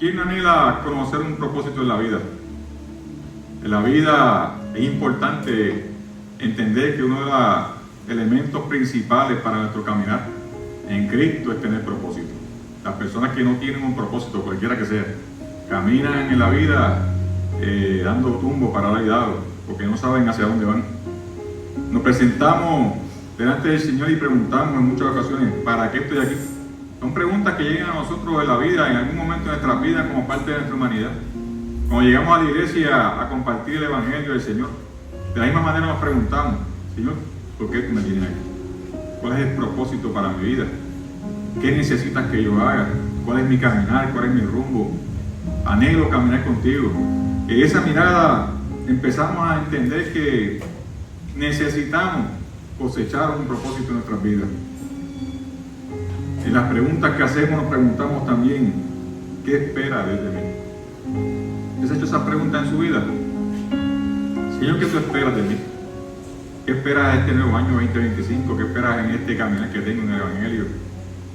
¿Quién anhela conocer un propósito en la vida? En la vida es importante entender que uno de los elementos principales para nuestro caminar en Cristo es tener propósito. Las personas que no tienen un propósito, cualquiera que sea, caminan en la vida dando tumbo para dar y dado, porque no saben hacia dónde van. Nos presentamos delante del Señor y preguntamos en muchas ocasiones, ¿para qué estoy aquí? Son preguntas que llegan a nosotros en la vida, en algún momento de nuestra vida, como parte de nuestra humanidad. Cuando llegamos a la iglesia a compartir el Evangelio del Señor, de la misma manera nos preguntamos, Señor, ¿por qué tú me tienes aquí? ¿Cuál es el propósito para mi vida? ¿Qué necesitas que yo haga? ¿Cuál es mi caminar? ¿Cuál es mi rumbo? Anhelo caminar contigo. En esa mirada empezamos a entender que necesitamos cosechar un propósito en nuestras vidas. En las preguntas que hacemos nos preguntamos también, ¿qué espera Dios de mí? ¿Has hecho esa pregunta en su vida? Señor, ¿qué tú esperas de mí? ¿Qué esperas de este nuevo año 2025? ¿Qué esperas en este caminar que tengo en el Evangelio?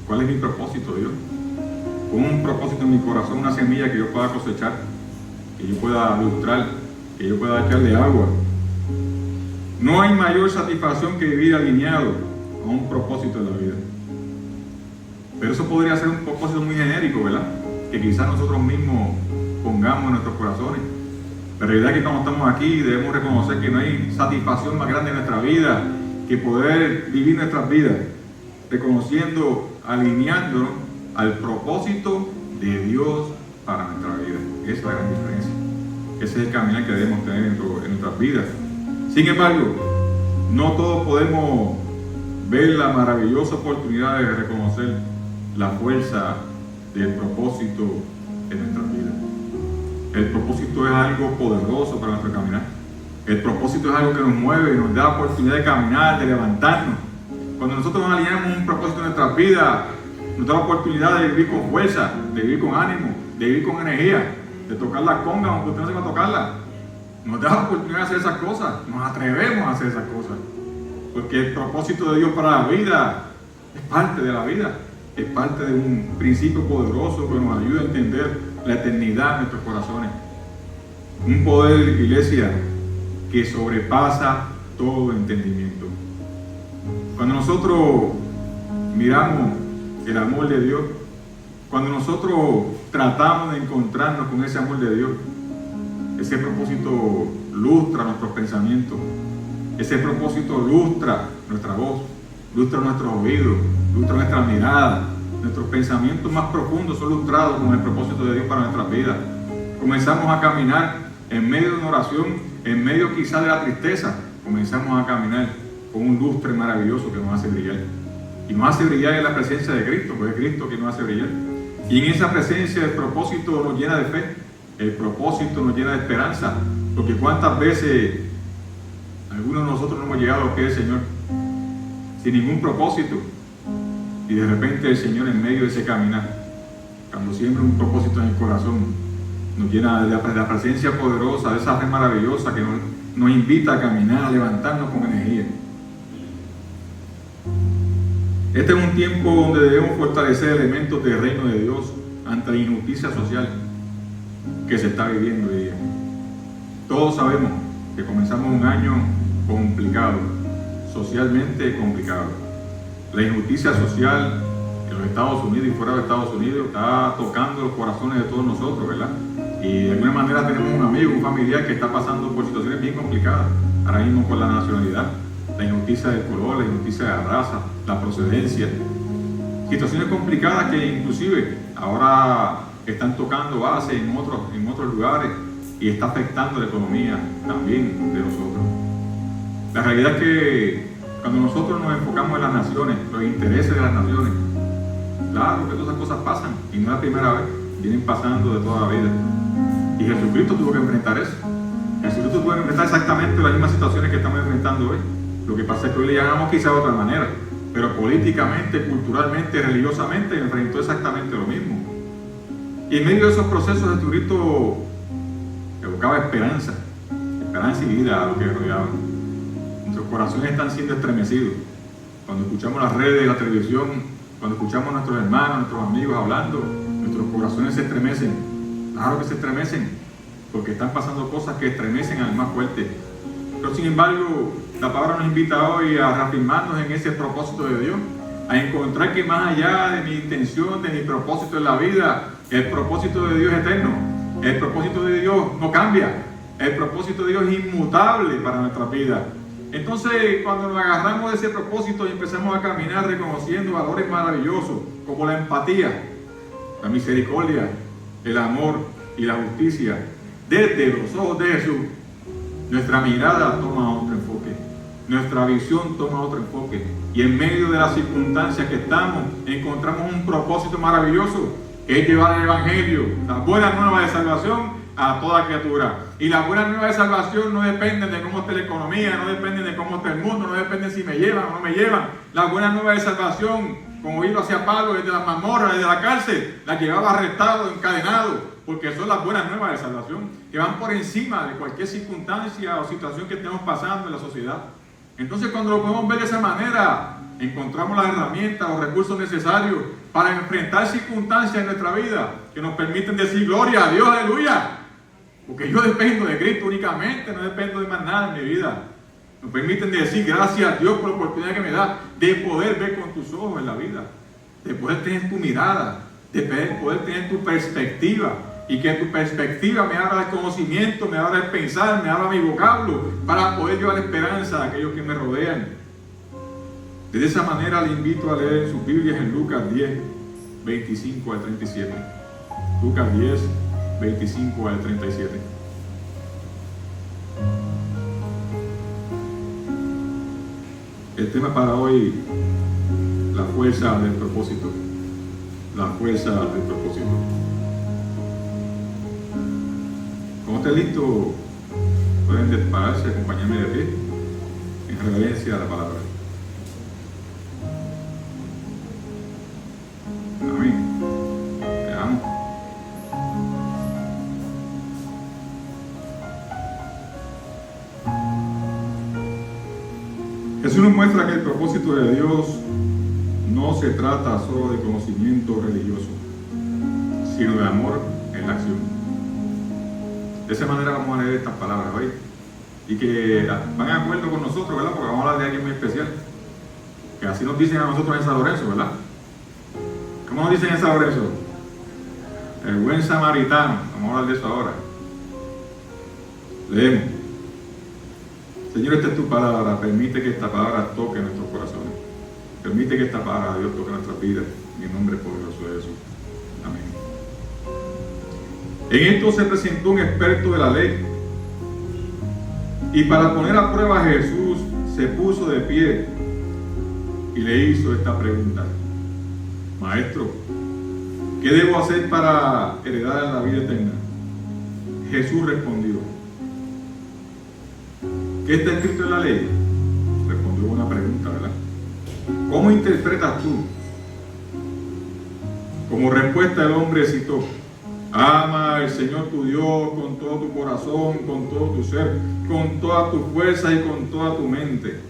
¿Cuál es mi propósito, Dios? Pon un propósito en mi corazón, una semilla que yo pueda cosechar, que yo pueda ilustrar, que yo pueda echarle agua. No hay mayor satisfacción que vivir alineado a un propósito en la vida. Pero eso podría ser un propósito muy genérico, ¿verdad? Que quizás nosotros mismos pongamos en nuestros corazones. La realidad es que cuando estamos aquí debemos reconocer que no hay satisfacción más grande en nuestra vida que poder vivir nuestras vidas reconociendo, alineándonos al propósito de Dios para nuestra vida. Esa es la gran diferencia. Ese es el camino que debemos tener en nuestras vidas. Sin embargo, no todos podemos ver la maravillosa oportunidad de reconocer la fuerza del propósito en nuestras vidas. El propósito es algo poderoso para nuestro caminar. El propósito es algo que nos mueve, nos da la oportunidad de caminar, de levantarnos. Cuando nosotros nos alineamos un propósito en nuestras vidas, nos da la oportunidad de vivir con fuerza, de vivir con ánimo, de vivir con energía, de tocar las congas aunque usted no sepa tocarlas. Nos da la oportunidad de hacer esas cosas, nos atrevemos a hacer esas cosas. Porque el propósito de Dios para la vida es parte de la vida, es parte de un principio poderoso que nos ayuda a entender la eternidad en nuestros corazones. Un poder, iglesia, que sobrepasa todo entendimiento. Cuando nosotros miramos el amor de Dios, cuando nosotros tratamos de encontrarnos con ese amor de Dios, ese propósito lustra nuestros pensamientos, ese propósito lustra nuestra voz, lustra nuestros oídos, lustra nuestra mirada. Nuestros pensamientos más profundos son lustrados con el propósito de Dios para nuestras vidas. Comenzamos a caminar en medio de una oración, en medio quizá de la tristeza, comenzamos a caminar con un lustre maravilloso que nos hace brillar. Y nos hace brillar en la presencia de Cristo, porque es Cristo que nos hace brillar. Y en esa presencia el propósito nos llena de fe, el propósito nos llena de esperanza, porque cuántas veces algunos de nosotros no hemos llegado a los pies del Señor sin ningún propósito, y de repente el Señor en medio de ese caminar, cuando siembra un propósito en el corazón, nos llena de la presencia poderosa, de esa fe maravillosa que nos invita a caminar, a levantarnos con energía. Este es un tiempo donde debemos fortalecer elementos del reino de Dios ante la injusticia social que se está viviendo hoy día. Todos sabemos que comenzamos un año complicado, socialmente complicado. La injusticia social en los Estados Unidos y fuera de Estados Unidos está tocando los corazones de todos nosotros, ¿verdad? Y de alguna manera tenemos un amigo, un familiar que está pasando por situaciones bien complicadas, ahora mismo con la nacionalidad, la injusticia del color, la injusticia de la raza, la procedencia. Situaciones complicadas que inclusive ahora están tocando base en otros lugares y está afectando la economía también de nosotros. La realidad es que cuando nosotros nos enfocamos en las naciones, los intereses de las naciones, claro que todas esas cosas pasan y no es la primera vez, vienen pasando de toda la vida. Y Jesucristo tuvo que enfrentar eso. Jesucristo tuvo que enfrentar exactamente las mismas situaciones que estamos enfrentando hoy. Lo que pasa es que hoy le llamamos quizá de otra manera, pero políticamente, culturalmente, religiosamente enfrentó exactamente lo mismo. Y en medio de esos procesos Jesucristo evocaba esperanza y vida a lo que rodeaban. Nuestros corazones están siendo estremecidos cuando escuchamos las redes, la televisión, cuando escuchamos a nuestros hermanos, nuestros amigos hablando, nuestros corazones se estremecen Claro que se estremecen, porque están pasando cosas que estremecen al más fuerte. Pero sin embargo, la palabra nos invita hoy a reafirmarnos en ese propósito de Dios, a encontrar que más allá de mi intención, de mi propósito en la vida, el propósito de Dios es eterno. El propósito de Dios no cambia. El propósito de Dios es inmutable para nuestra vida. Entonces, cuando nos agarramos de ese propósito y empezamos a caminar reconociendo valores maravillosos como la empatía, la misericordia, el amor y la justicia, desde los ojos de Jesús, nuestra mirada toma otro enfoque, nuestra visión toma otro enfoque, y en medio de las circunstancias que estamos, encontramos un propósito maravilloso, que es llevar el Evangelio, la buena nueva de salvación, a toda criatura. Y las buenas nuevas de salvación no dependen de cómo esté la economía, no dependen de cómo esté el mundo, no dependen si me llevan o no me llevan. Las buenas nuevas de salvación, como lo hacía Pablo desde las mazmorras, desde la cárcel, las llevaba arrestado, encadenado, porque son las buenas nuevas de salvación, que van por encima de cualquier circunstancia o situación que estemos pasando en la sociedad. Entonces, cuando lo podemos ver de esa manera, encontramos las herramientas o recursos necesarios para enfrentar circunstancias en nuestra vida que nos permiten decir gloria a Dios, aleluya. Porque yo dependo de Cristo únicamente, no dependo de más nada en mi vida. Nos permiten decir gracias a Dios por la oportunidad que me da de poder ver con tus ojos en la vida, de poder tener tu mirada, de poder tener tu perspectiva, y que tu perspectiva me abra el conocimiento, me abra el pensar, me abra mi vocablo para poder llevar esperanza a aquellos que me rodean. De esa manera le invito a leer en sus Biblias en Lucas 10, 25 al 37. Lucas 10, 25 al 37. El tema para hoy, la fuerza del propósito. La fuerza del propósito. Como esté listo, pueden pararse y acompañarme de pie en reverencia a la palabra. Amén. Te amo. Jesús nos muestra que el propósito de Dios no se trata solo de conocimiento religioso, sino de amor en la acción. De esa manera vamos a leer estas palabras hoy y que van de acuerdo con nosotros, ¿verdad? Porque vamos a hablar de alguien muy especial, que así nos dicen a nosotros en San Lorenzo, ¿verdad? ¿Cómo nos dicen en San Lorenzo? El buen samaritano. Vamos a hablar de eso ahora. Leemos. Señor, esta es tu palabra. Permite que esta palabra toque nuestros corazones. Permite que esta palabra de Dios toque nuestras vidas. En el nombre poderoso de Jesús. Amén. En esto se presentó un experto de la ley, y para poner a prueba a Jesús se puso de pie y le hizo esta pregunta: Maestro, ¿qué debo hacer para heredar la vida eterna? Jesús respondió: ¿qué está escrito en la ley? Respondió una pregunta, ¿verdad? ¿Cómo interpretas tú? Como respuesta el hombre citó: ama al Señor tu Dios con todo tu corazón, con todo tu ser, con toda tu fuerza y con toda tu mente.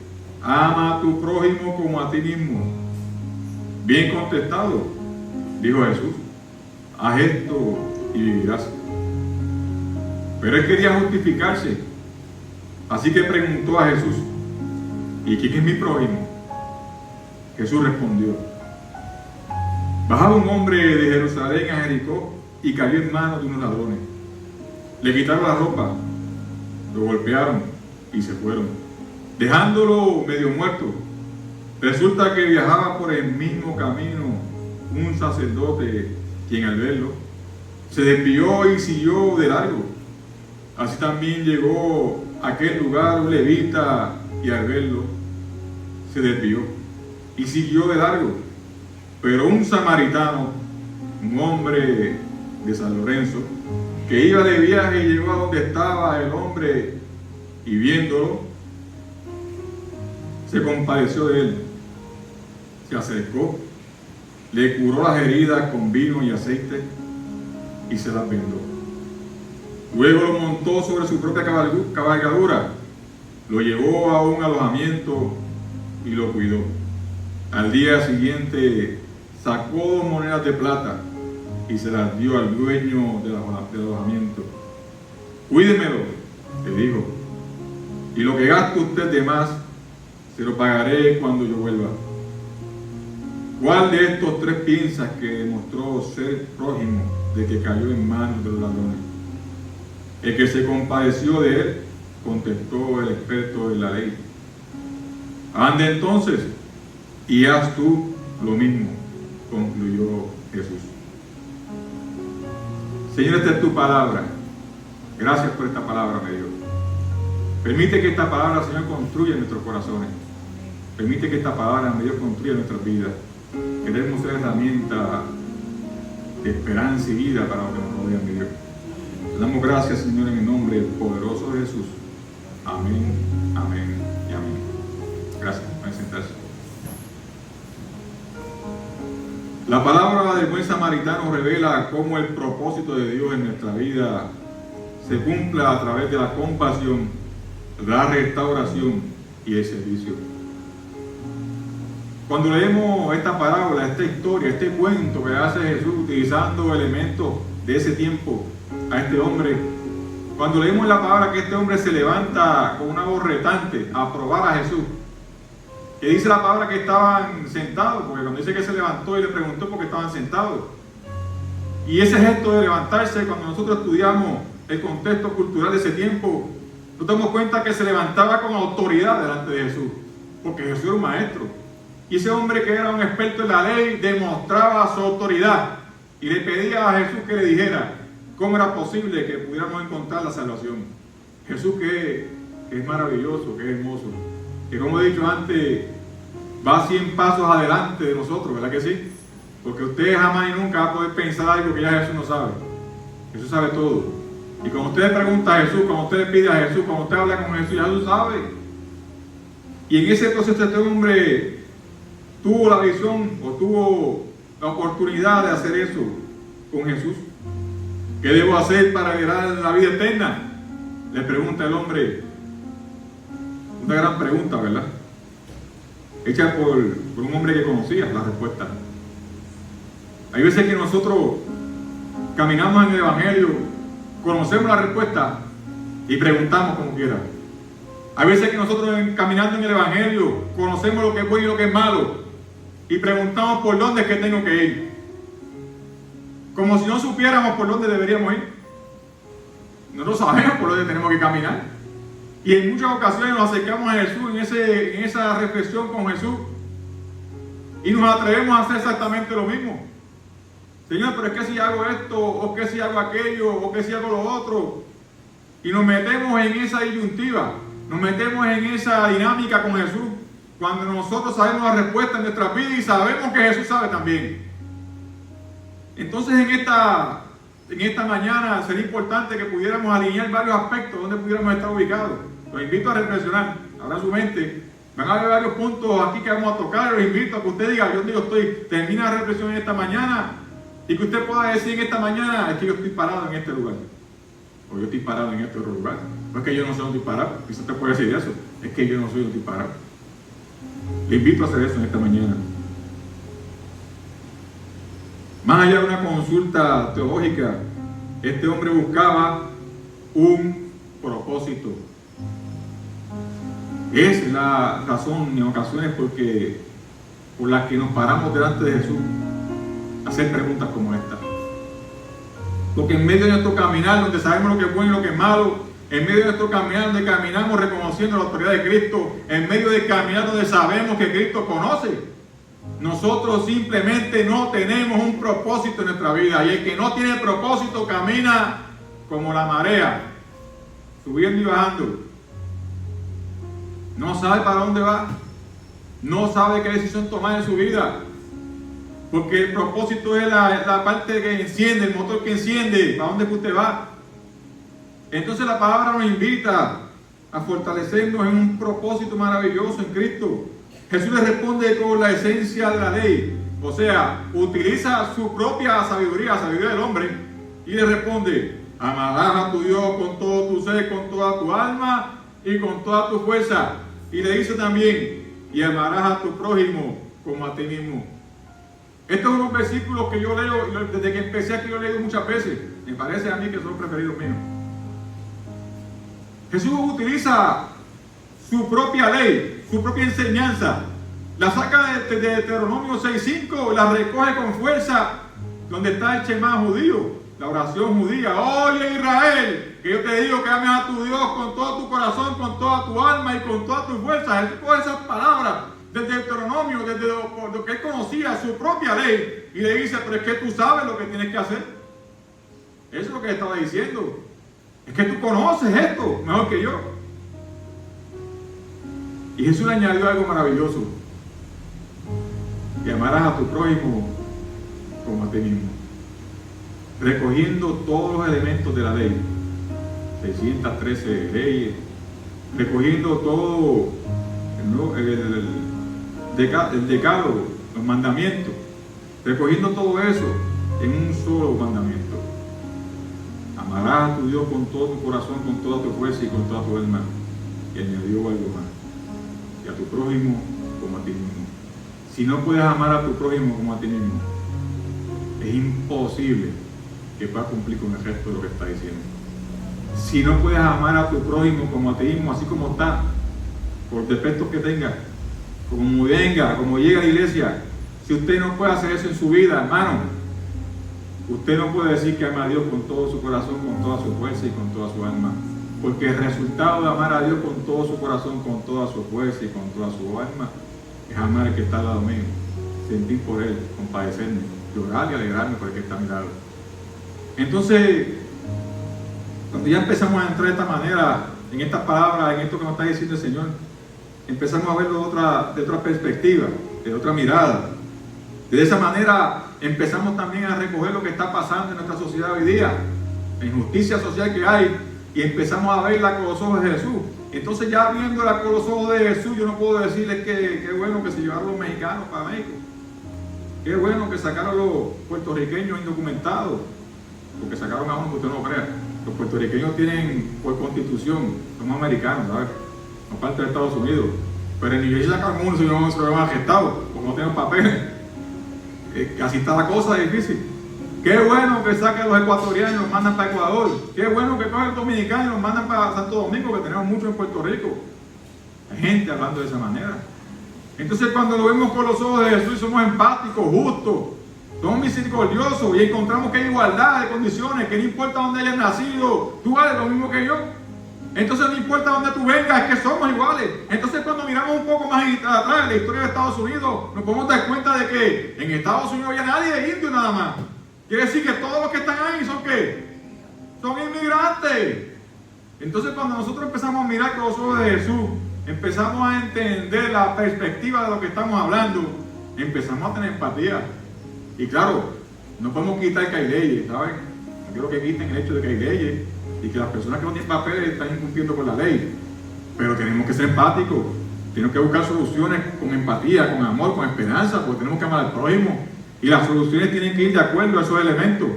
Ama a tu prójimo como a ti mismo. Bien contestado, dijo Jesús. Haz esto y vivirás. Pero él quería justificarse, así que preguntó a Jesús: ¿y quién es mi prójimo? Jesús respondió: bajaba un hombre de Jerusalén a Jericó y cayó en manos de unos ladrones. Le quitaron la ropa, lo golpearon y se fueron, dejándolo medio muerto. Resulta que viajaba por el mismo camino un sacerdote, quien al verlo se desvió y siguió de largo. Así también llegó a aquel lugar un levita, y al verlo se desvió y siguió de largo. Pero un samaritano, un hombre de San Lorenzo, que iba de viaje y llegó a donde estaba el hombre, y viéndolo se compadeció de él, se acercó, le curó las heridas con vino y aceite y se las vendó. Luego lo montó sobre su propia cabalgadura, lo llevó a un alojamiento y lo cuidó. Al día siguiente sacó 2 monedas de plata y se las dio al dueño del alojamiento. Cuídemelo, le dijo, y lo que gaste usted de más, se lo pagaré cuando yo vuelva. ¿Cuál de estos tres piensas que demostró ser prójimo de que cayó en manos de los ladrones? El que se compadeció de él, contestó el experto en la ley. Ande entonces y haz tú lo mismo, concluyó Jesús. Señor, esta es tu palabra. Gracias por esta palabra, mi Dios. Permite que esta palabra, Señor, construya nuestros corazones. Permite que esta palabra, mi Dios, construya nuestras vidas. Queremos ser herramienta de esperanza y vida para los que nos rodean, mi Dios. Te damos gracias, Señor, en el nombre poderoso de Jesús. Amén, amén y amén. Gracias. Pueden sentarse. La palabra del buen samaritano revela cómo el propósito de Dios en nuestra vida se cumpla a través de la compasión, la restauración y el servicio. Cuando leemos esta parábola, esta historia, este cuento que hace Jesús utilizando elementos de ese tiempo a este hombre, cuando leemos la palabra que este hombre se levanta con una voz retante a probar a Jesús, que dice la palabra que estaban sentados, porque cuando dice que se levantó y le preguntó por qué estaban sentados. Y ese gesto de levantarse, cuando nosotros estudiamos el contexto cultural de ese tiempo, nos damos cuenta que se levantaba con autoridad delante de Jesús, porque Jesús era un maestro. Y ese hombre que era un experto en la ley demostraba su autoridad y le pedía a Jesús que le dijera cómo era posible que pudiéramos encontrar la salvación. Jesús que es maravilloso, que es hermoso, que como he dicho antes, va 100 pasos adelante de nosotros, ¿verdad que sí? Porque usted jamás y nunca va a poder pensar algo que ya Jesús no sabe. Jesús sabe todo. Y cuando usted le pregunta a Jesús, cuando usted le pide a Jesús, cuando usted habla con Jesús, ya lo sabe. Y en ese proceso este hombre tuvo la visión o tuvo la oportunidad de hacer eso con Jesús. ¿Qué debo hacer para heredar la vida eterna? Le pregunta el hombre. Una gran pregunta, ¿verdad? Hecha por un hombre que conocía la respuesta. Hay veces que nosotros caminamos en el Evangelio, conocemos la respuesta y preguntamos como quiera. Hay veces que nosotros caminando en el Evangelio conocemos lo que es bueno y lo que es malo y preguntamos por dónde es que tengo que ir. Como si no supiéramos por dónde deberíamos ir. Nosotros sabemos por dónde tenemos que caminar. Y en muchas ocasiones nos acercamos a Jesús en esa reflexión con Jesús y nos atrevemos a hacer exactamente lo mismo. Señor, pero es que si hago esto, o que si hago aquello, o que si hago lo otro. Y nos metemos en esa disyuntiva, nos metemos en esa dinámica con Jesús, cuando nosotros sabemos la respuesta en nuestras vidas y sabemos que Jesús sabe también. Entonces en esta mañana sería importante que pudiéramos alinear varios aspectos donde pudiéramos estar ubicados. Los invito a reflexionar, abran su mente. Van a haber varios puntos aquí que vamos a tocar. Los invito a que usted diga, termina la reflexión en esta mañana y que usted pueda decir en esta mañana, es que yo estoy parado en este lugar. O yo estoy parado en este otro lugar. No es que yo no soy un disparado, quizás te puede decir eso. Es que yo no soy un disparado. Le invito a hacer eso en esta mañana. Más allá de una consulta teológica, este hombre buscaba un propósito. Es la razón en ocasiones por la que nos paramos delante de Jesús a hacer preguntas como esta. Porque en medio de nuestro caminar, donde sabemos lo que es bueno y lo que es malo, en medio de nuestro caminar, donde caminamos reconociendo la autoridad de Cristo, en medio de caminar donde sabemos que Cristo conoce, nosotros simplemente no tenemos un propósito en nuestra vida. Y el que no tiene propósito camina como la marea, subiendo y bajando. No sabe para dónde va, no sabe qué decisión tomar en su vida, porque el propósito es la parte que enciende, el motor que enciende, para dónde usted va. Entonces la palabra nos invita a fortalecernos en un propósito maravilloso en Cristo. Jesús le responde con la esencia de la ley, o sea, utiliza su propia sabiduría, la sabiduría del hombre, y le responde: amarás a tu Dios con todo tu ser, con toda tu alma y con toda tu fuerza. Y le dice también: y amarás a tu prójimo como a ti mismo. Estos son los versículos que yo leo desde que empecé aquí, lo he leído muchas veces. Me parece a mí que son los preferidos míos. Jesús utiliza su propia ley, su propia enseñanza. La saca de Deuteronomio 6:5, la recoge con fuerza donde está el Shema judío, la oración judía. Oye Israel, que yo te digo que ames a tu Dios con todo tu corazón, con toda tu alma y con toda tu fuerza. Él coge esas palabras desde Deuteronomio, desde lo que él conocía, su propia ley, y le dice, pero es que tú sabes lo que tienes que hacer. Eso es lo que él estaba diciendo. Es que tú conoces esto mejor que yo. Y Jesús le añadió algo maravilloso. Que amarás a tu prójimo como a ti mismo. Recogiendo todos los elementos de la ley. 613 leyes. Recogiendo todo el decálogo, los mandamientos. Recogiendo todo eso en un solo mandamiento. Amarás a tu Dios con todo tu corazón, con toda tu fuerza y con toda tu alma. Y añadió algo más. Y a tu prójimo como a ti mismo. Si no puedes amar a tu prójimo como a ti mismo, es imposible que puedas cumplir con el resto de lo que está diciendo. Si no puedes amar a tu prójimo como a ti mismo, así como está, por defectos que tenga, como venga, como llega a la iglesia, si usted no puede hacer eso en su vida, hermano, usted no puede decir que ama a Dios con todo su corazón, con toda su fuerza y con toda su alma. Porque el resultado de amar a Dios con todo su corazón, con toda su fuerza y con toda su alma, es amar al que está al lado mío, sentir por él, compadecerme, llorar y alegrarme por el que está a mi lado. Entonces, cuando ya empezamos a entrar de esta manera, en estas palabras, en esto que nos está diciendo el Señor, empezamos a verlo de otra perspectiva, de otra mirada. De esa manera empezamos también a recoger lo que está pasando en nuestra sociedad hoy día, la injusticia social que hay, y empezamos a verla con los ojos de Jesús. Entonces, ya viéndola con los ojos de Jesús, yo no puedo decirles que qué bueno que se llevaron los mexicanos para México, qué bueno que sacaron los puertorriqueños indocumentados, porque sacaron a uno que usted no crea. Los puertorriqueños tienen por constitución, somos americanos, ¿sabes? No parte de Estados Unidos, pero en New Jersey sacaron uno y se lo han arrestado, porque no tienen papeles. Así está la cosa difícil. Qué bueno que saquen a los ecuatorianos y los mandan para Ecuador. Qué bueno que cogen los dominicanos y los mandan para Santo Domingo, que tenemos mucho en Puerto Rico. Hay gente hablando de esa manera. Entonces, cuando lo vemos con los ojos de Jesús, somos empáticos, justos, somos misericordiosos y encontramos que hay igualdad de condiciones, que no importa dónde hayas nacido, tú vales lo mismo que yo. Entonces, no importa dónde tú vengas, es que somos iguales. Entonces, cuando miramos un poco más atrás en la historia de Estados Unidos, nos podemos dar cuenta de que en Estados Unidos no había nadie de indio nada más. Quiere decir que todos los que están ahí son ¿qué? Son inmigrantes. Entonces, cuando nosotros empezamos a mirar con los ojos de Jesús, empezamos a entender la perspectiva de lo que estamos hablando, empezamos a tener empatía. Y claro, no podemos quitar que hay leyes, ¿saben? No quiero que quiten el hecho de que hay leyes y que las personas que no tienen papeles están incumpliendo con la ley. Pero tenemos que ser empáticos, tenemos que buscar soluciones con empatía, con amor, con esperanza, porque tenemos que amar al prójimo. Y las soluciones tienen que ir de acuerdo a esos elementos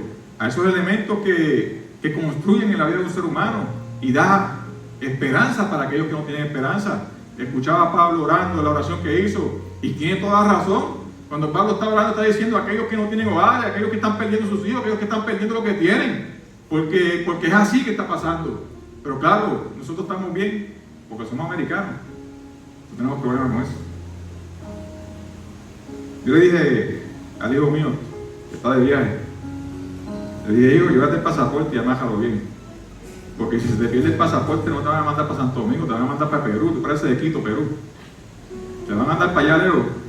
que construyen en la vida de un ser humano y da esperanza para aquellos que no tienen esperanza. Escuchaba a Pablo orando, la oración que hizo, y tiene toda razón. Cuando Pablo está orando, está diciendo a aquellos que no tienen hogar, a aquellos que están perdiendo sus hijos, a aquellos que están perdiendo lo que tienen, porque es así que está pasando. Pero claro, nosotros estamos bien porque somos americanos, no tenemos problemas con eso. Yo le dije al hijo mío, que está de viaje, le dije, hijo, llévate el pasaporte y amájalo bien, porque si se te pierde el pasaporte no te van a mandar para Santo Domingo, te van a mandar para Perú, te parece de Quito, Perú, te van a mandar para allá, Leo.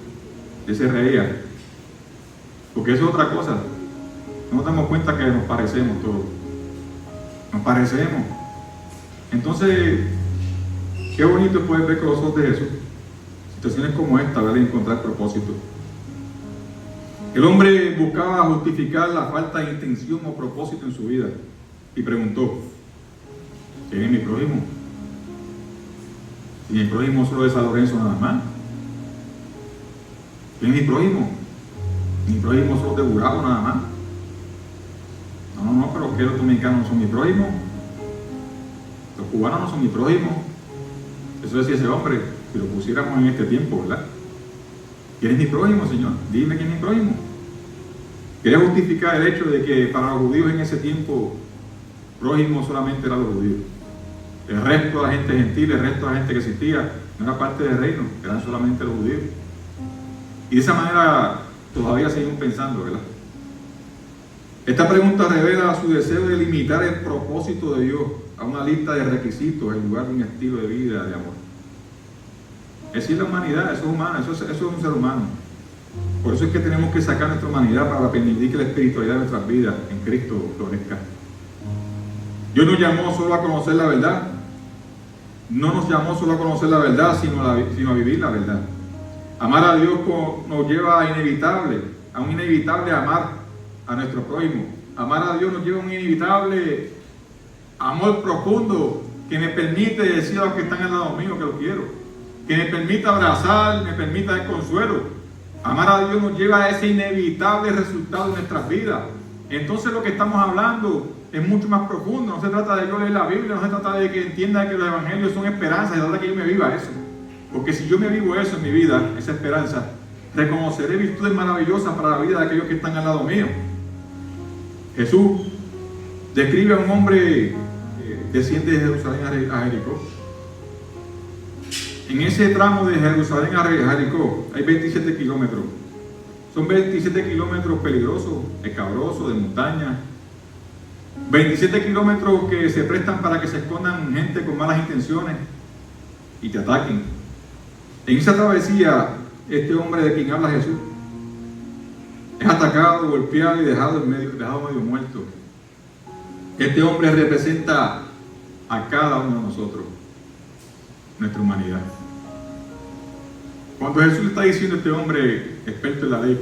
Y se reía, porque eso es otra cosa. No nos damos cuenta que nos parecemos todos, nos parecemos. Entonces, qué bonito es poder ver con los ojos de Jesús situaciones como esta, ¿verdad? Y encontrar propósito. El hombre buscaba justificar la falta de intención o propósito en su vida y preguntó, ¿quién es mi prójimo? Si mi prójimo solo es San Lorenzo nada más. ¿Quién es mi prójimo? Mi prójimo solo de Burabo nada más. No, pero que los dominicanos no son mi prójimo. Los cubanos no son mi prójimo. Eso decía ese hombre, si lo pusiéramos en este tiempo, ¿verdad? ¿Quién es mi prójimo, Señor? Dime quién es mi prójimo. Quería justificar el hecho de que para los judíos en ese tiempo, prójimo solamente eran los judíos. El resto de la gente gentil, el resto de la gente que existía, no era parte del reino, eran solamente los judíos. Y de esa manera todavía seguimos pensando, ¿verdad? Esta pregunta revela su deseo de limitar el propósito de Dios a una lista de requisitos en lugar de un estilo de vida, de amor. Es decir, la humanidad, eso es humano, eso es un ser humano. Por eso es que tenemos que sacar nuestra humanidad para permitir que la espiritualidad de nuestras vidas en Cristo florezca. Dios nos llamó solo a conocer la verdad. No nos llamó solo a conocer la verdad, sino a vivir la verdad. Amar a Dios nos lleva a un inevitable amar a nuestro prójimo. Amar a Dios nos lleva a un inevitable amor profundo que me permite decir a los que están al lado mío que lo quiero, que me permita abrazar, me permita dar consuelo. Amar a Dios nos lleva a ese inevitable resultado en nuestras vidas. Entonces lo que estamos hablando es mucho más profundo. No se trata de yo leer la Biblia, no se trata de que entienda que los evangelios son esperanza, se trata de que yo me viva eso. Porque si yo me vivo eso en mi vida, esa esperanza, reconoceré virtudes maravillosas para la vida de aquellos que están al lado mío. Jesús describe a un hombre desciende de Jerusalén a Jericó. En ese tramo de Jerusalén a Jericó hay 27 kilómetros. Son 27 kilómetros peligrosos, escabrosos, de montaña. 27 kilómetros que se prestan para que se escondan gente con malas intenciones y te ataquen. En esa travesía, este hombre de quien habla Jesús es atacado, golpeado y dejado medio muerto. Este hombre representa a cada uno de nosotros, nuestra humanidad. Cuando Jesús le está diciendo a este hombre experto en la ley,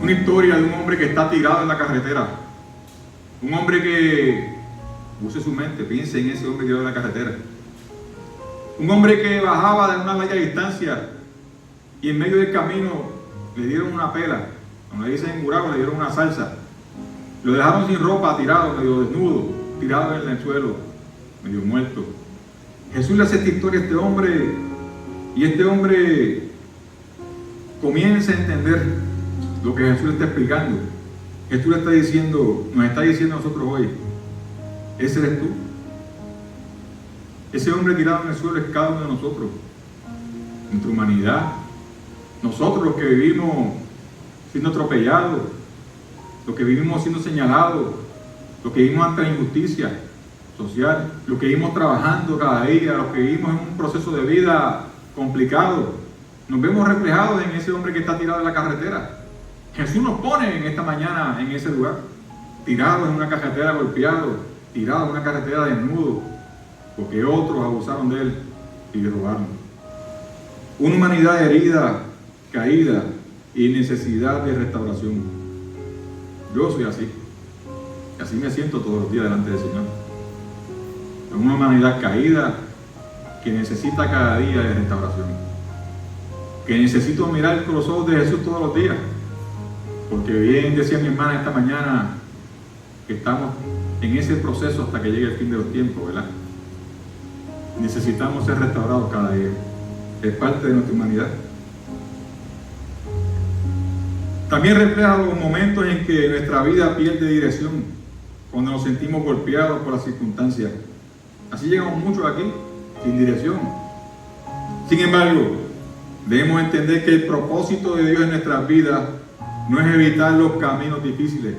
una historia de un hombre que está tirado en la carretera, un hombre que, use su mente, piense en ese hombre tirado en la carretera, un hombre que bajaba de una larga distancia y en medio del camino le dieron una pela, como le dicen en Gurabo, le dieron una salsa, lo dejaron sin ropa, tirado, medio desnudo, tirado en el suelo, medio muerto. Jesús le hace esta historia a este hombre y este hombre comienza a entender lo que Jesús le está explicando. Jesús le está diciendo, nos está diciendo a nosotros hoy, ese eres tú. Ese hombre tirado en el suelo es cada uno de nosotros, nuestra humanidad, nosotros los que vivimos siendo atropellados, los que vivimos siendo señalados, los que vivimos ante la injusticia social, los que vivimos trabajando cada día, los que vivimos en un proceso de vida complicado. Nos vemos reflejados en ese hombre que está tirado en la carretera. Jesús nos pone en esta mañana en ese lugar, tirado en una carretera golpeado, tirado en una carretera desnudo, porque otros abusaron de él y le robaron. Una humanidad herida, caída y en necesidad de restauración. Yo soy así. Y así me siento todos los días delante del Señor. Es una humanidad caída que necesita cada día de restauración. Que necesito mirar con los ojos de Jesús todos los días. Porque bien decía mi hermana esta mañana que estamos en ese proceso hasta que llegue el fin de los tiempos, ¿verdad? Necesitamos ser restaurados cada día. Es parte de nuestra humanidad. También refleja los momentos en que nuestra vida pierde dirección, cuando nos sentimos golpeados por las circunstancias. Así llegamos muchos aquí, sin dirección. Sin embargo, debemos entender que el propósito de Dios en nuestras vidas no es evitar los caminos difíciles.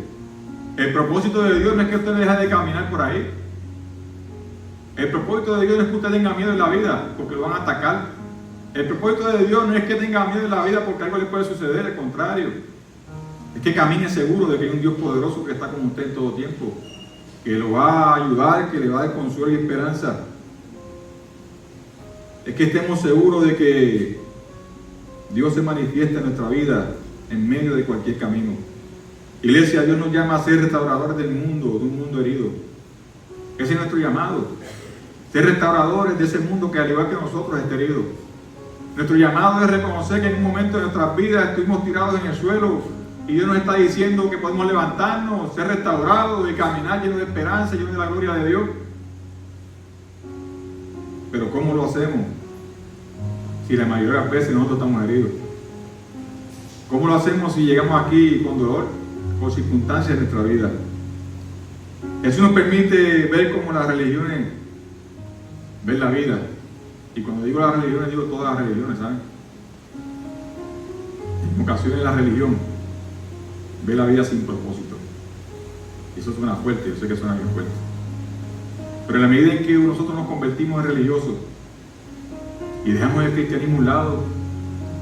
El propósito de Dios no es que usted deje de caminar por ahí. El propósito de Dios no es que usted tenga miedo en la vida porque lo van a atacar. El propósito de Dios no es que tenga miedo en la vida porque algo le puede suceder, al contrario. Es que camine seguro de que hay un Dios poderoso que está con usted en todo tiempo, que lo va a ayudar, que le va a dar consuelo y esperanza. Es que estemos seguros de que Dios se manifiesta en nuestra vida en medio de cualquier camino. Iglesia, Dios nos llama a ser restauradores del mundo, de un mundo herido. Ese es nuestro llamado. Ser restauradores de ese mundo que al igual que nosotros está herido. Nuestro llamado es reconocer que en un momento de nuestras vidas estuvimos tirados en el suelo y Dios nos está diciendo que podemos levantarnos, ser restaurados y caminar llenos de esperanza, llenos de la gloria de Dios. Pero ¿cómo lo hacemos? Si la mayoría de las veces nosotros estamos heridos. ¿Cómo lo hacemos si llegamos aquí con dolor, con circunstancias de nuestra vida? Eso nos permite ver cómo las religiones ven la vida. Y cuando digo las religiones, digo todas las religiones, ¿saben? En ocasiones la religión ve la vida sin propósito. Eso suena fuerte, yo sé que suena bien fuerte. Pero en la medida en que nosotros nos convertimos en religiosos y dejamos el cristianismo a un lado,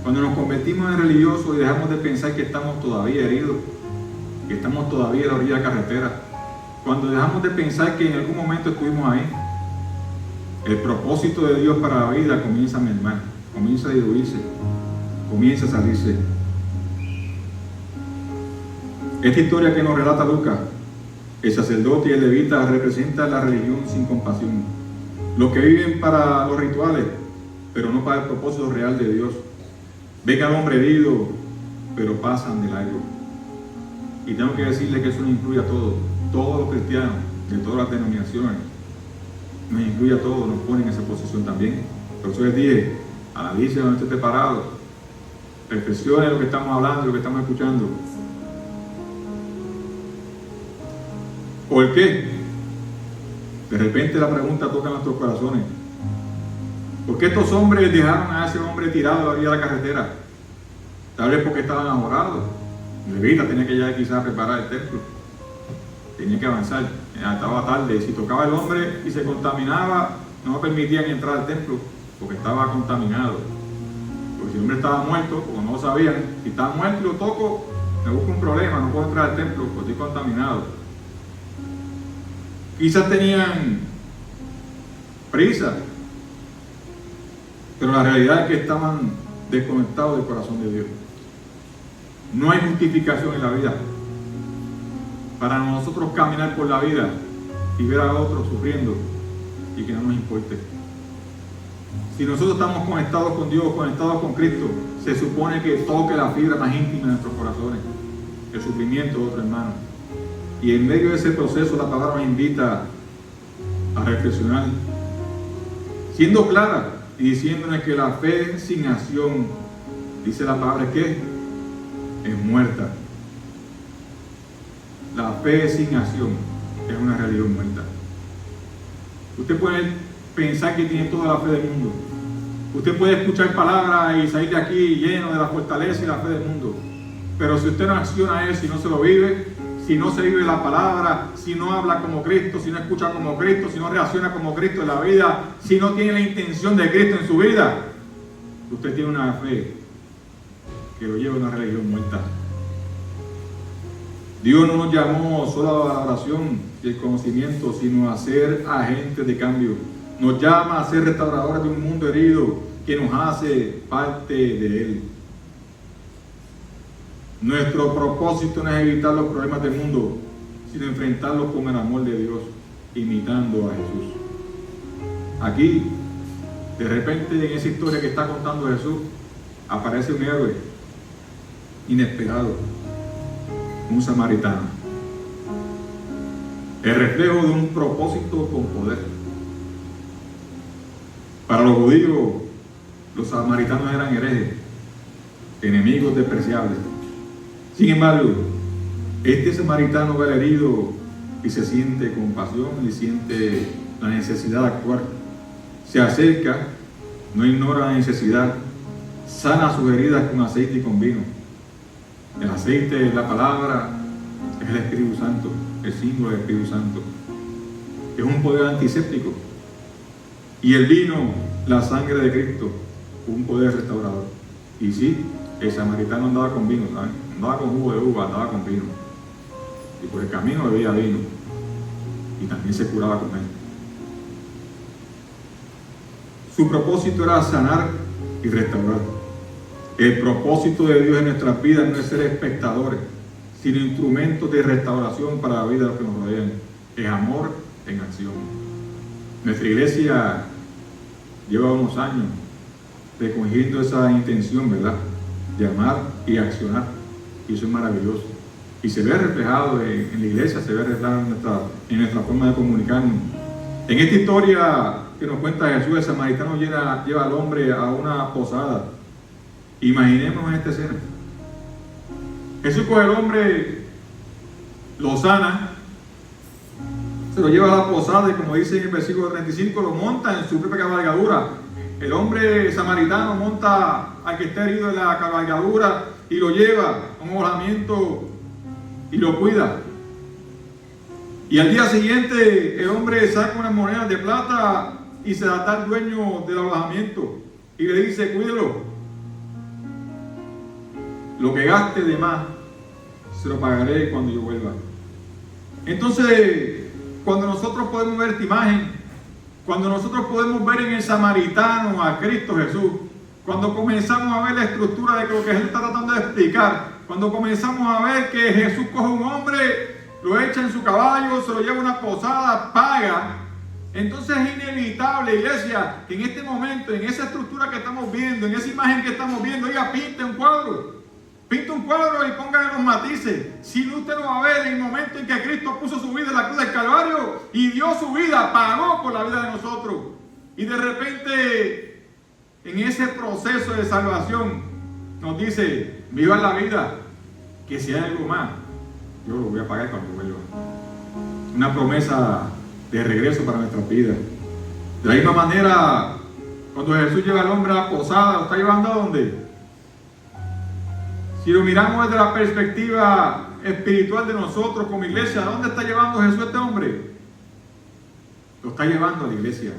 cuando nos convertimos en religiosos y dejamos de pensar que estamos todavía heridos, que estamos todavía a la orilla de la carretera, cuando dejamos de pensar que en algún momento estuvimos ahí, el propósito de Dios para la vida comienza a mermar, comienza a diluirse, comienza a salirse. Esta historia que nos relata Lucas, el sacerdote y el levita, representa la religión sin compasión. Los que viven para los rituales, pero no para el propósito real de Dios. Ven al hombre herido, pero pasan de largo. Y tengo que decirle que eso nos incluye a todos los cristianos, de todas las denominaciones. Nos incluye a todos, nos pone en esa posición también. Por eso les dije, analice donde esté parado, reflexione lo que estamos hablando, lo que estamos escuchando. ¿Por qué? De repente la pregunta toca nuestros corazones. ¿Por qué estos hombres dejaron a ese hombre tirado a la orilla de la carretera? Tal vez porque estaban enamorados. Levita tenía que ya quizás preparar el templo. Tenía que avanzar. Estaba tarde. Si tocaba el hombre y se contaminaba, no permitían entrar al templo porque estaba contaminado. Porque si el hombre estaba muerto, o no lo sabían, si estaba muerto y lo toco, me busco un problema, no puedo entrar al templo porque estoy contaminado. Quizás tenían prisa, pero la realidad es que estaban desconectados del corazón de Dios. No hay justificación en la vida para nosotros caminar por la vida y ver a otros sufriendo y que no nos importe. Si nosotros estamos conectados con Dios, conectados con Cristo, se supone que toque la fibra más íntima de nuestros corazones, el sufrimiento de otro hermano. Y en medio de ese proceso la palabra nos invita a reflexionar, siendo clara y diciéndonos que la fe sin acción, dice la palabra, que es muerta. La fe sin acción es una religión muerta. Usted puede pensar que tiene toda la fe del mundo. Usted puede escuchar palabras y salir de aquí lleno de la fortaleza y la fe del mundo. Pero si usted no acciona eso y no se lo vive, si no se vive la palabra, si no habla como Cristo, si no escucha como Cristo, si no reacciona como Cristo en la vida, si no tiene la intención de Cristo en su vida, usted tiene una fe que lo lleva a una religión muerta. Dios no nos llamó solo a la oración y el conocimiento, sino a ser agentes de cambio. Nos llama a ser restauradores de un mundo herido que nos hace parte de Él. Nuestro propósito no es evitar los problemas del mundo, sino enfrentarlos con el amor de Dios, imitando a Jesús. Aquí, de repente, en esa historia que está contando Jesús, aparece un héroe inesperado, un samaritano. El reflejo de un propósito con poder. Para los judíos, los samaritanos eran herejes, enemigos despreciables. Sin embargo, este samaritano ve al herido y se siente compasión y siente la necesidad de actuar. Se acerca, no ignora la necesidad, sana sus heridas con aceite y con vino. El aceite es la palabra, es el Espíritu Santo, el símbolo del Espíritu Santo. Es un poder antiséptico. Y el vino, la sangre de Cristo, un poder restaurador. Y sí, el samaritano andaba con vino, ¿saben? Andaba con jugo de uva, andaba con vino. Y por el camino bebía vino. Y también se curaba con él. Su propósito era sanar y restaurar. El propósito de Dios en nuestras vidas no es ser espectadores, sino instrumentos de restauración para la vida de los que nos rodean. Es amor en acción. Nuestra iglesia lleva unos años recogiendo esa intención, ¿verdad? De amar y accionar. Y eso es maravilloso. Y se ve reflejado en la iglesia, se ve reflejado en nuestra forma de comunicarnos. En esta historia que nos cuenta Jesús, el samaritano lleva al hombre a una posada. Imaginemos esta escena. Jesús coge al hombre, lo sana, se lo lleva a la posada y, como dice en el versículo 35, lo monta en su propia cabalgadura. El hombre samaritano monta al que está herido en la cabalgadura y lo lleva a un alojamiento y lo cuida. Y al día siguiente el hombre saca unas monedas de plata y se las da al dueño del alojamiento y le dice: cuídelo, lo que gaste de más se lo pagaré cuando yo vuelva. Entonces, cuando nosotros podemos ver esta imagen, cuando nosotros podemos ver en el samaritano a Cristo Jesús, cuando comenzamos a ver la estructura de lo que Jesús está tratando de explicar, cuando comenzamos a ver que Jesús coge a un hombre, lo echa en su caballo, se lo lleva a una posada, paga, entonces es inevitable, iglesia, que en este momento, en esa estructura que estamos viendo, en esa imagen que estamos viendo, ella pinta un cuadro. Pinta un cuadro y póngale los matices. Si usted lo va a ver en el momento en que Cristo puso su vida en la cruz del Calvario y dio su vida, pagó por la vida de nosotros. Y de repente, en ese proceso de salvación, nos dice: viva la vida, que si hay algo más, yo lo voy a pagar cuando vuelva. Una promesa de regreso para nuestras vidas. De la misma manera, cuando Jesús lleva al hombre a la posada, ¿lo está llevando a dónde? Si lo miramos desde la perspectiva espiritual de nosotros como iglesia, ¿a dónde está llevando Jesús a este hombre? Lo está llevando a la iglesia.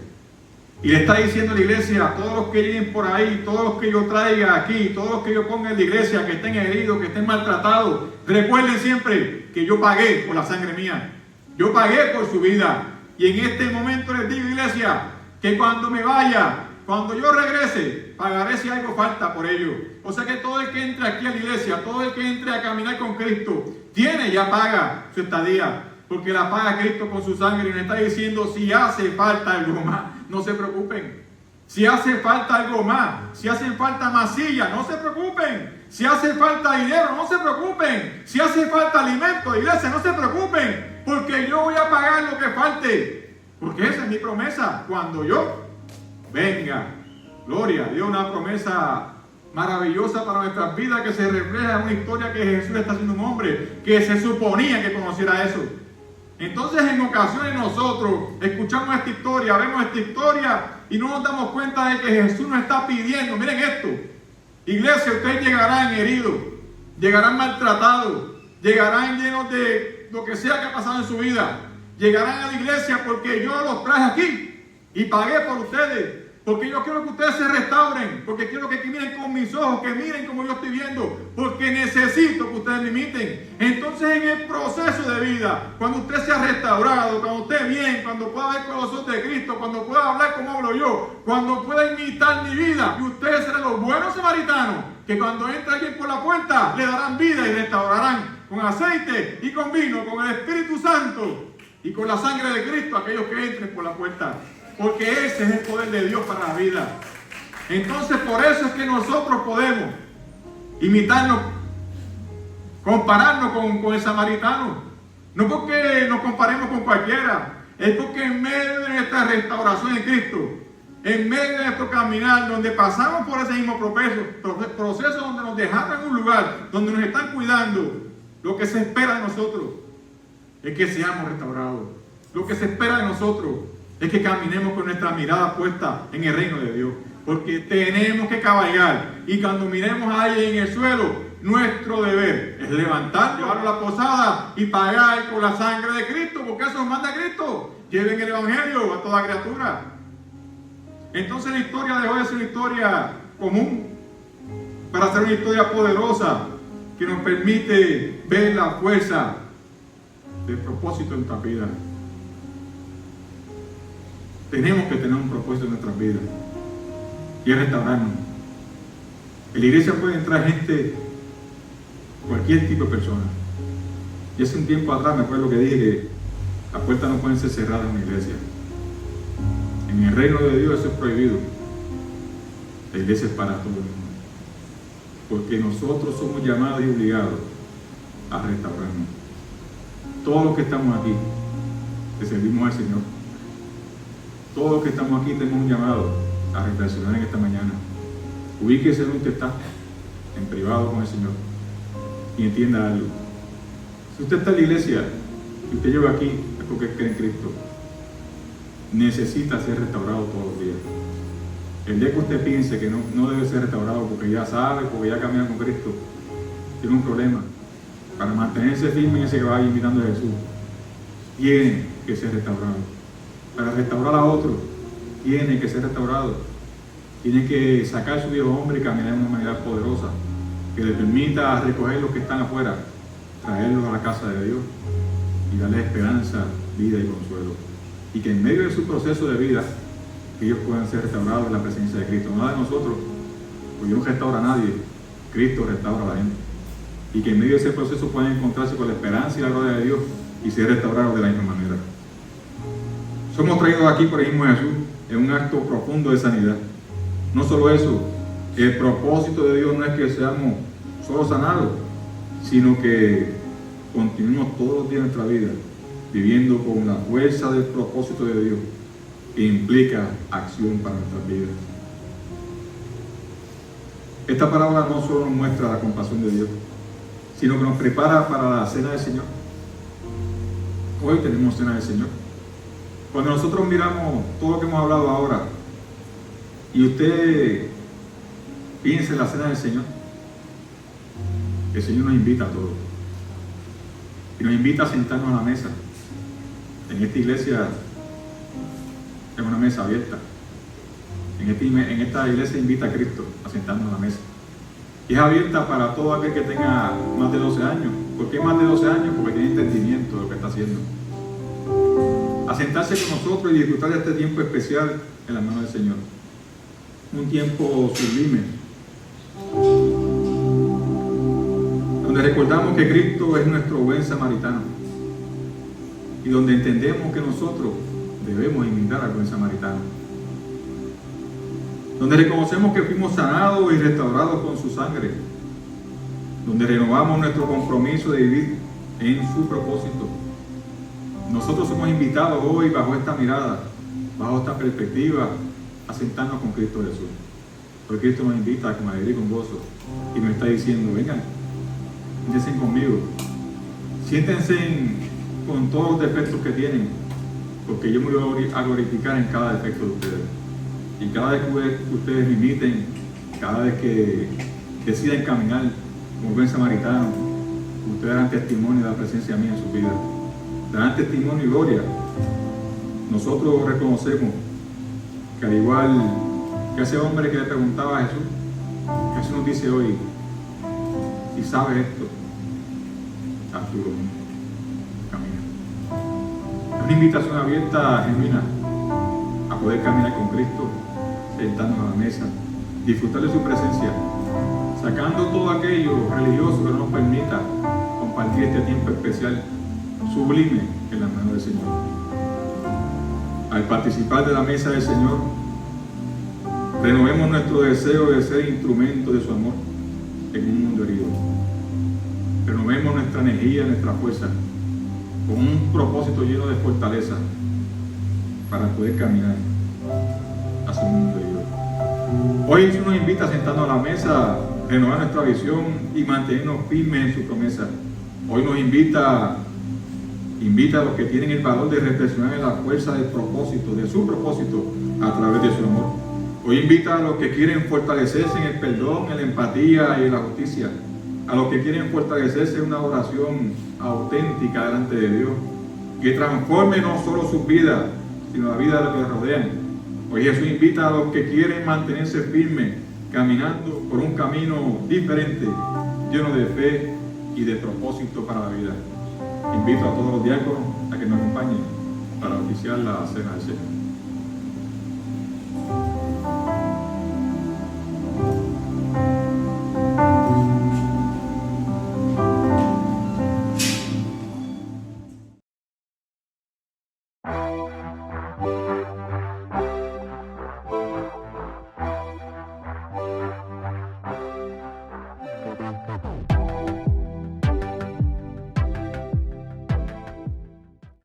Y le está diciendo a la iglesia: todos los que lleguen por ahí, todos los que yo traiga aquí, todos los que yo ponga en la iglesia, que estén heridos, que estén maltratados, recuerden siempre que yo pagué por la sangre mía. Yo pagué por su vida. Y en este momento les digo, iglesia, que cuando me vaya, cuando yo regrese, pagaré si algo falta por ello. O sea que todo el que entre aquí a la iglesia, todo el que entre a caminar con Cristo, ya paga su estadía. Porque la paga Cristo con su sangre. Y nos está diciendo: si hace falta algo más, no se preocupen. Si hace falta algo más, si hacen falta más sillas, no se preocupen. Si hace falta dinero, no se preocupen. Si hace falta alimento, iglesia, no se preocupen. Porque yo voy a pagar lo que falte. Porque esa es mi promesa. Cuando yo venga, gloria a Dios, una promesa maravillosa para nuestras vidas que se refleja en una historia que Jesús está haciendo un hombre que se suponía que conociera eso. Entonces, en ocasiones nosotros escuchamos esta historia, vemos esta historia y no nos damos cuenta de que Jesús nos está pidiendo: miren esto, iglesia, ustedes llegarán heridos, llegarán maltratados, llegarán llenos de lo que sea que ha pasado en su vida, llegarán a la iglesia porque yo los traje aquí y pagué por ustedes, porque yo quiero que ustedes se restauren, porque quiero que miren con mis ojos, que miren como yo estoy viendo, porque necesito que ustedes me imiten. Entonces, en el proceso de vida, cuando usted sea restaurado, cuando esté bien, cuando pueda ver con los ojos de Cristo, cuando pueda hablar como hablo yo, cuando pueda imitar mi vida, y ustedes serán los buenos samaritanos, que cuando entre alguien por la puerta, le darán vida y restaurarán con aceite y con vino, con el Espíritu Santo y con la sangre de Cristo a aquellos que entren por la puerta. Porque ese es el poder de Dios para la vida. Entonces, por eso es que nosotros podemos imitarnos, compararnos con el samaritano. No porque nos comparemos con cualquiera, es porque en medio de nuestra restauración en Cristo, en medio de nuestro caminar, donde pasamos por ese mismo proceso donde nos dejaron en un lugar, donde nos están cuidando, lo que se espera de nosotros es que seamos restaurados. Lo que se espera de nosotros es que caminemos con nuestra mirada puesta en el reino de Dios. Porque tenemos que cabalgar. Y cuando miremos a alguien en el suelo, nuestro deber es levantar, llevarlo a la posada y pagar con la sangre de Cristo. Porque eso nos manda Cristo. Lleven el evangelio a toda criatura. Entonces la historia dejó de ser una historia común para ser una historia poderosa que nos permite ver la fuerza del propósito en nuestras vidas. Tenemos que tener un propósito en nuestras vidas y es restaurarnos. En la iglesia puede entrar gente, cualquier tipo de persona. Y hace un tiempo atrás me acuerdo que dije que las puertas no pueden ser cerradas en una iglesia. En el reino de Dios eso es prohibido. La iglesia es para todo el mundo. Porque nosotros somos llamados y obligados a restaurarnos. Todos los que estamos aquí, le servimos al Señor. Todos los que estamos aquí tenemos un llamado a reflexionar en esta mañana. Ubíquese donde usted está, en privado con el Señor. y entienda algo. Si usted está en la iglesia y usted llega aquí es porque cree en Cristo, necesita ser restaurado todos los días. El día que usted piense que no debe ser restaurado porque ya sabe, porque ya camina con Cristo, tiene un problema. Para mantenerse firme en ese caballo imitando a Jesús, tiene que ser restaurado. Para restaurar a otros, tiene que ser restaurado. Tiene que sacar su viejo hombre y caminar de una manera poderosa que le permita recoger los que están afuera, traerlos a la casa de Dios y darles esperanza, vida y consuelo. Y que en medio de su proceso de vida, ellos puedan ser restaurados en la presencia de Cristo. Nada de nosotros, porque Dios no restaura a nadie, Cristo restaura a la gente. Y que en medio de ese proceso puedan encontrarse con la esperanza y la gloria de Dios y ser restaurados de la misma manera. Somos traídos aquí por el mismo Jesús en un acto profundo de sanidad. No solo eso, el propósito de Dios no es que seamos solo sanados, sino que continuemos todos los días de nuestra vida viviendo con la fuerza del propósito de Dios que implica acción para nuestras vidas. Esta parábola no solo nos muestra la compasión de Dios, sino que nos prepara para la cena del Señor. Hoy tenemos cena del Señor. Cuando nosotros miramos todo lo que hemos hablado ahora y usted piensa en la cena del Señor, el Señor nos invita a todos y nos invita a sentarnos a la mesa. En esta iglesia es una mesa abierta. En esta iglesia invita a Cristo a sentarnos a la mesa. Y es abierta para todo aquel que tenga más de 12 años. ¿Por qué más de 12 años? Porque tiene entendimiento de lo que está haciendo. A sentarse con nosotros y disfrutar de este tiempo especial en las manos del Señor. Un tiempo sublime, donde recordamos que Cristo es nuestro buen samaritano y donde entendemos que nosotros debemos imitar al buen samaritano, donde reconocemos que fuimos sanados y restaurados con su sangre, donde renovamos nuestro compromiso de vivir en su propósito. Nosotros somos invitados hoy bajo esta mirada, bajo esta perspectiva, a sentarnos con Cristo Jesús. Porque Cristo nos invita con alegría y con gozo y nos está diciendo: vengan, siéntense conmigo, siéntense con todos los defectos que tienen, porque yo me voy a glorificar en cada defecto de ustedes. Y cada vez que ustedes me imiten, cada vez que decidan caminar como buen samaritano, ustedes darán testimonio de la presencia mía en su vida, darán testimonio y gloria. Nosotros reconocemos que al igual que ese hombre que le preguntaba a Jesús, Jesús nos dice hoy: si sabes esto, Arturo, camina. Es una invitación abierta, genuina, a poder caminar con Cristo, sentarnos a la mesa, disfrutar de su presencia, sacando todo aquello religioso que no nos permita compartir este tiempo especial, sublime, en las manos del Señor. Al participar de la mesa del Señor, renovemos nuestro deseo de ser instrumento de su amor en un mundo herido. Renovemos nuestra energía, nuestra fuerza, con un propósito lleno de fortaleza para poder caminar hacia un mundo herido. Hoy Jesús nos invita a sentarnos a la mesa, renovar nuestra visión y mantenernos firmes en su promesa. Hoy nos invita a los que tienen el valor de reflexionar en la fuerza del propósito, de su propósito, a través de su amor. Hoy invita a los que quieren fortalecerse en el perdón, en la empatía y en la justicia, a los que quieren fortalecerse en una oración auténtica delante de Dios, que transforme no solo sus vidas, sino la vida de los que les rodean. Hoy Jesús invita a los que quieren mantenerse firmes, caminando por un camino diferente, lleno de fe y de propósito para la vida. Invito a todos los diáconos a que nos acompañen para oficiar la cena del Señor.